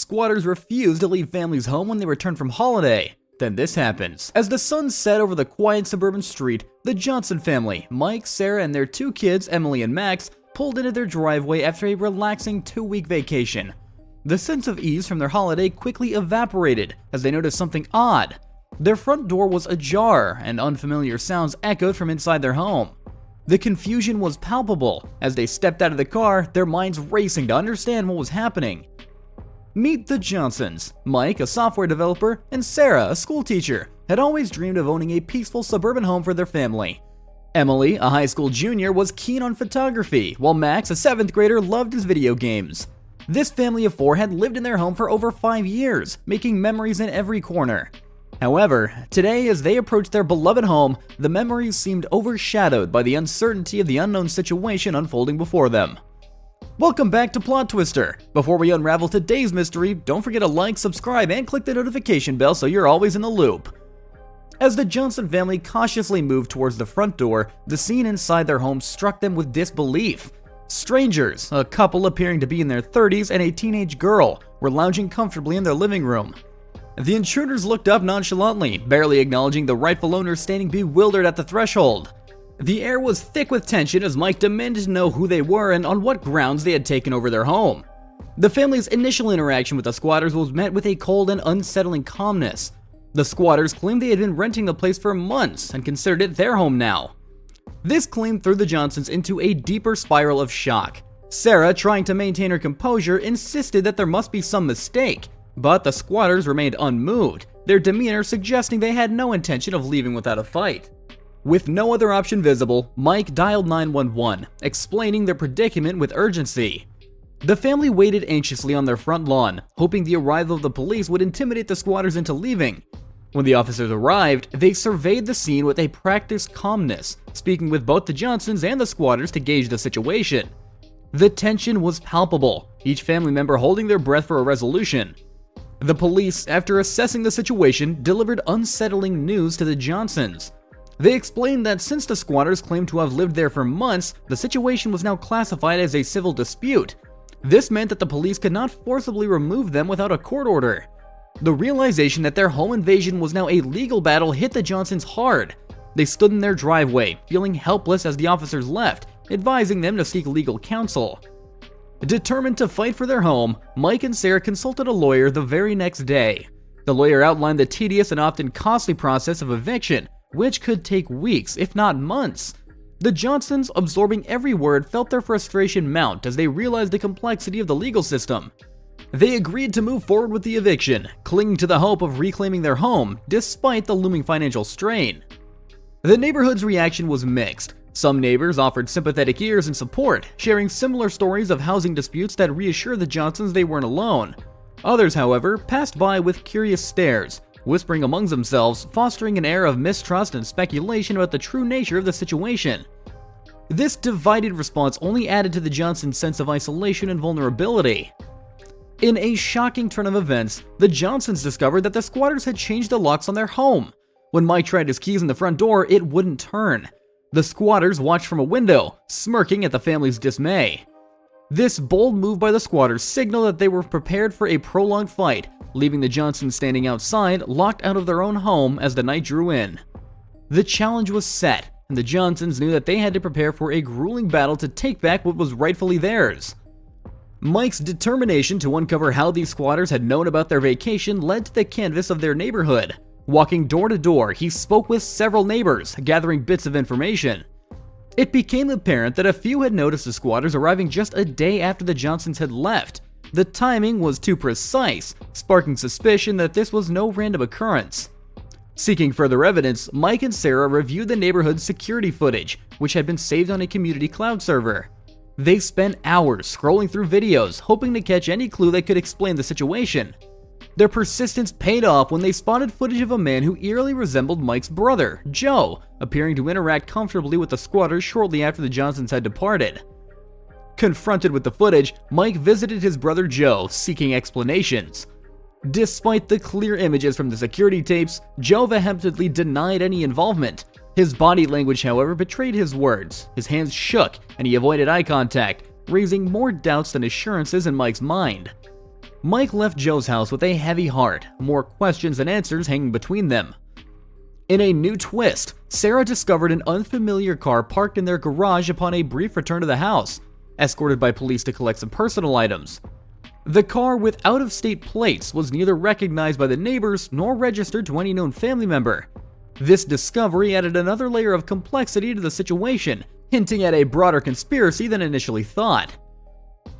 squatters refused to leave families home when they returned from holiday. Then this happens. As the sun set over the quiet suburban street, the Johnson family, Mike, Sarah, and their two kids, Emily and Max, pulled into their driveway after a relaxing 2-week vacation. The sense of ease from their holiday quickly evaporated as they noticed something odd. Their front door was ajar, and unfamiliar sounds echoed from inside their home. The confusion was palpable. As they stepped out of the car, their minds racing to understand what was happening. Meet the Johnsons. Mike, a software developer, and Sarah, a school teacher, had always dreamed of owning a peaceful suburban home for their family. Emily, a high school junior, was keen on photography, while Max, a 7th grader, loved his video games. This family of 4 had lived in their home for over 5 years, making memories in every corner. However, today as they approached their beloved home, the memories seemed overshadowed by the uncertainty of the unknown situation unfolding before them. Welcome back to PlotTwister. Before we unravel today's mystery, don't forget to like, subscribe, and click the notification bell so you're always in the loop. As the Johnson family cautiously moved towards the front door, the scene inside their home struck them with disbelief. Strangers, a couple appearing to be in their 30s and a teenage girl, were lounging comfortably in their living room. The intruders looked up nonchalantly, barely acknowledging the rightful owners standing bewildered at the threshold. The air was thick with tension as Mike demanded to know who they were and on what grounds they had taken over their home. The family's initial interaction with the squatters was met with a cold and unsettling calmness. The squatters claimed they had been renting the place for months and considered it their home now. This claim threw the Johnsons into a deeper spiral of shock. Sarah, trying to maintain her composure, insisted that there must be some mistake, but the squatters remained unmoved, their demeanor suggesting they had no intention of leaving without a fight. With no other option visible, Mike dialed 911, explaining their predicament with urgency. The family waited anxiously on their front lawn, hoping the arrival of the police would intimidate the squatters into leaving. When the officers arrived, they surveyed the scene with a practiced calmness, speaking with both the Johnsons and the squatters to gauge the situation. The tension was palpable, each family member holding their breath for a resolution. The police, after assessing the situation, delivered unsettling news to the Johnsons. They explained that since the squatters claimed to have lived there for months, the situation was now classified as a civil dispute. This meant that the police could not forcibly remove them without a court order. The realization that their home invasion was now a legal battle hit the Johnsons hard. They stood in their driveway, feeling helpless as the officers left, advising them to seek legal counsel. Determined to fight for their home, Mike and Sarah consulted a lawyer the very next day. The lawyer outlined the tedious and often costly process of eviction, which could take weeks, if not months. The Johnsons, absorbing every word, felt their frustration mount as they realized the complexity of the legal system. They agreed to move forward with the eviction, clinging to the hope of reclaiming their home, despite the looming financial strain. The neighborhood's reaction was mixed. Some neighbors offered sympathetic ears and support, sharing similar stories of housing disputes that reassured the Johnsons they weren't alone. Others, however, passed by with curious stares, whispering among themselves, fostering an air of mistrust and speculation about the true nature of the situation. This divided response only added to the Johnsons' sense of isolation and vulnerability. In a shocking turn of events, the Johnsons discovered that the squatters had changed the locks on their home. When Mike tried his keys in the front door, it wouldn't turn. The squatters watched from a window, smirking at the family's dismay. This bold move by the squatters signaled that they were prepared for a prolonged fight, leaving the Johnsons standing outside, locked out of their own home as the night drew in. The challenge was set, and the Johnsons knew that they had to prepare for a grueling battle to take back what was rightfully theirs. Mike's determination to uncover how these squatters had known about their vacation led to the canvass of their neighborhood. Walking door to door, he spoke with several neighbors, gathering bits of information. It became apparent that a few had noticed the squatters arriving just a day after the Johnsons had left. The timing was too precise, sparking suspicion that this was no random occurrence. Seeking further evidence, Mike and Sarah reviewed the neighborhood's security footage, which had been saved on a community cloud server. They spent hours scrolling through videos, hoping to catch any clue that could explain the situation. Their persistence paid off when they spotted footage of a man who eerily resembled Mike's brother, Joe, appearing to interact comfortably with the squatters shortly after the Johnsons had departed. Confronted with the footage, Mike visited his brother Joe, seeking explanations. Despite the clear images from the security tapes, Joe vehemently denied any involvement. His body language, however, betrayed his words. His hands shook, and he avoided eye contact, raising more doubts than assurances in Mike's mind. Mike left Joe's house with a heavy heart, more questions than answers hanging between them. In a new twist, Sarah discovered an unfamiliar car parked in their garage upon a brief return to the house, escorted by police to collect some personal items. The car with out-of-state plates was neither recognized by the neighbors nor registered to any known family member. This discovery added another layer of complexity to the situation, hinting at a broader conspiracy than initially thought.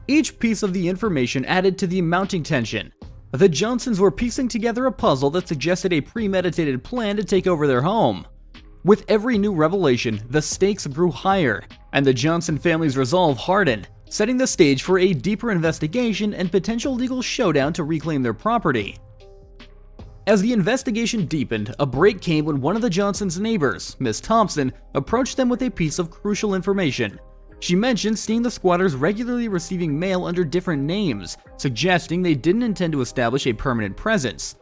Each piece of the information added to the mounting tension. The Johnsons were piecing together a puzzle that suggested a premeditated plan to take over their home. With every new revelation, the stakes grew higher, and the Johnson family's resolve hardened, setting the stage for a deeper investigation and potential legal showdown to reclaim their property. As the investigation deepened, a break came when one of the Johnsons' neighbors, Miss Thompson, approached them with a piece of crucial information. She mentioned seeing the squatters regularly receiving mail under different names, suggesting they didn't intend to establish a permanent presence.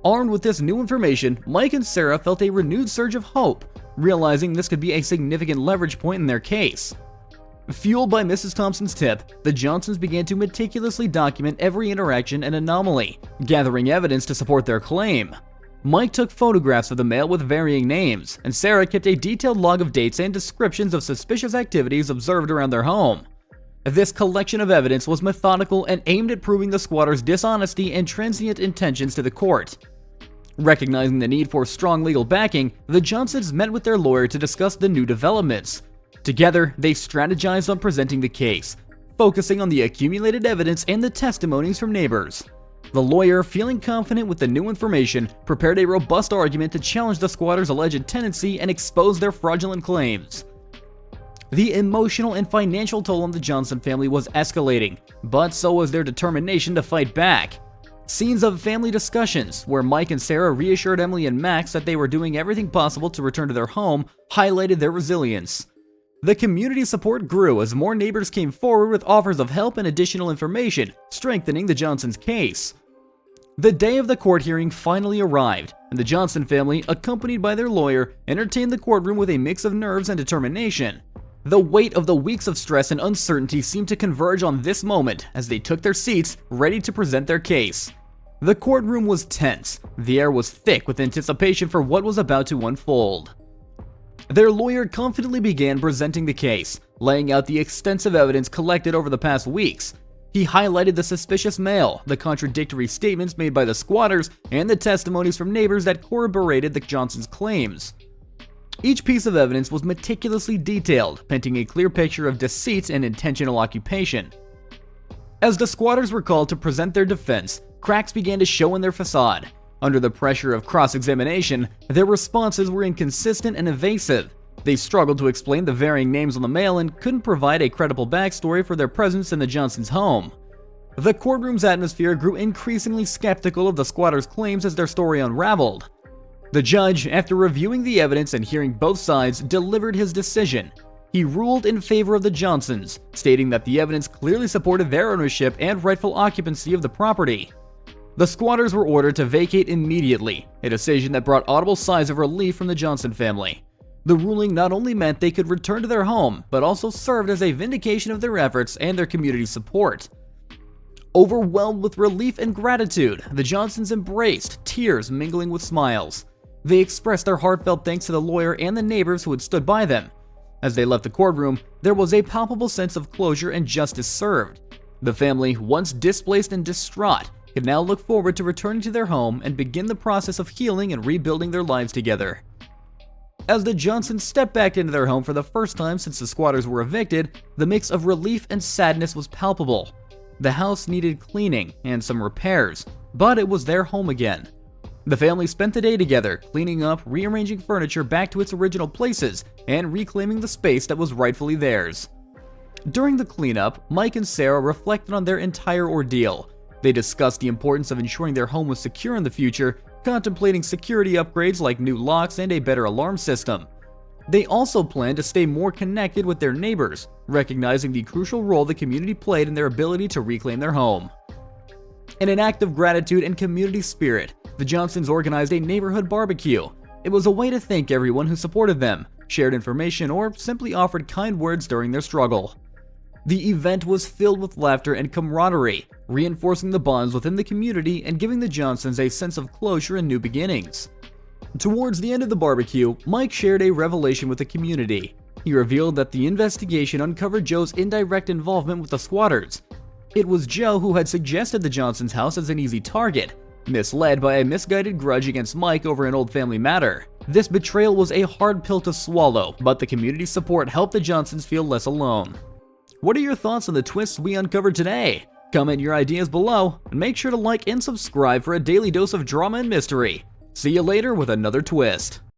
Armed with this new information, Mike and Sarah felt a renewed surge of hope, realizing this could be a significant leverage point in their case. Fueled by Mrs. Thompson's tip, the Johnsons began to meticulously document every interaction and anomaly, gathering evidence to support their claim. Mike took photographs of the mail with varying names, and Sarah kept a detailed log of dates and descriptions of suspicious activities observed around their home. This collection of evidence was methodical and aimed at proving the squatters' dishonesty and transient intentions to the court. Recognizing the need for strong legal backing, the Johnsons met with their lawyer to discuss the new developments. Together, they strategized on presenting the case, focusing on the accumulated evidence and the testimonies from neighbors. The lawyer, feeling confident with the new information, prepared a robust argument to challenge the squatters' alleged tenancy and expose their fraudulent claims. The emotional and financial toll on the Johnson family was escalating, but so was their determination to fight back. Scenes of family discussions, where Mike and Sarah reassured Emily and Max that they were doing everything possible to return to their home, highlighted their resilience. The community support grew as more neighbors came forward with offers of help and additional information, strengthening the Johnsons' case. The day of the court hearing finally arrived, and the Johnson family, accompanied by their lawyer, entertained the courtroom with a mix of nerves and determination. The weight of the weeks of stress and uncertainty seemed to converge on this moment as they took their seats, ready to present their case. The courtroom was tense. The air was thick with anticipation for what was about to unfold. Their lawyer confidently began presenting the case, laying out the extensive evidence collected over the past weeks. He highlighted the suspicious mail, the contradictory statements made by the squatters, and the testimonies from neighbors that corroborated the Johnsons' claims. Each piece of evidence was meticulously detailed, painting a clear picture of deceit and intentional occupation. As the squatters were called to present their defense, cracks began to show in their facade. Under the pressure of cross-examination, their responses were inconsistent and evasive. They struggled to explain the varying names on the mail and couldn't provide a credible backstory for their presence in the Johnsons' home. The courtroom's atmosphere grew increasingly skeptical of the squatters' claims as their story unraveled. The judge, after reviewing the evidence and hearing both sides, delivered his decision. He ruled in favor of the Johnsons, stating that the evidence clearly supported their ownership and rightful occupancy of the property. The squatters were ordered to vacate immediately, a decision that brought audible sighs of relief from the Johnson family. The ruling not only meant they could return to their home, but also served as a vindication of their efforts and their community support. Overwhelmed with relief and gratitude, the Johnsons embraced, tears mingling with smiles. They expressed their heartfelt thanks to the lawyer and the neighbors who had stood by them. As they left the courtroom, there was a palpable sense of closure and justice served. The family, once displaced and distraught, could now look forward to returning to their home and begin the process of healing and rebuilding their lives together. As the Johnsons stepped back into their home for the first time since the squatters were evicted, the mix of relief and sadness was palpable. The house needed cleaning and some repairs, but it was their home again. The family spent the day together, cleaning up, rearranging furniture back to its original places, and reclaiming the space that was rightfully theirs. During the cleanup, Mike and Sarah reflected on their entire ordeal. They discussed the importance of ensuring their home was secure in the future, contemplating security upgrades like new locks and a better alarm system. They also planned to stay more connected with their neighbors, recognizing the crucial role the community played in their ability to reclaim their home. In an act of gratitude and community spirit, the Johnsons organized a neighborhood barbecue. It was a way to thank everyone who supported them, shared information, or simply offered kind words during their struggle. The event was filled with laughter and camaraderie, reinforcing the bonds within the community and giving the Johnsons a sense of closure and new beginnings. Towards the end of the barbecue, Mike shared a revelation with the community. He revealed that the investigation uncovered Joe's indirect involvement with the squatters. It was Joe who had suggested the Johnsons' house as an easy target, misled by a misguided grudge against Mike over an old family matter. This betrayal was a hard pill to swallow, but the community's support helped the Johnsons feel less alone. What are your thoughts on the twists we uncovered today? Comment your ideas below, and make sure to like and subscribe for a daily dose of drama and mystery. See you later with another twist.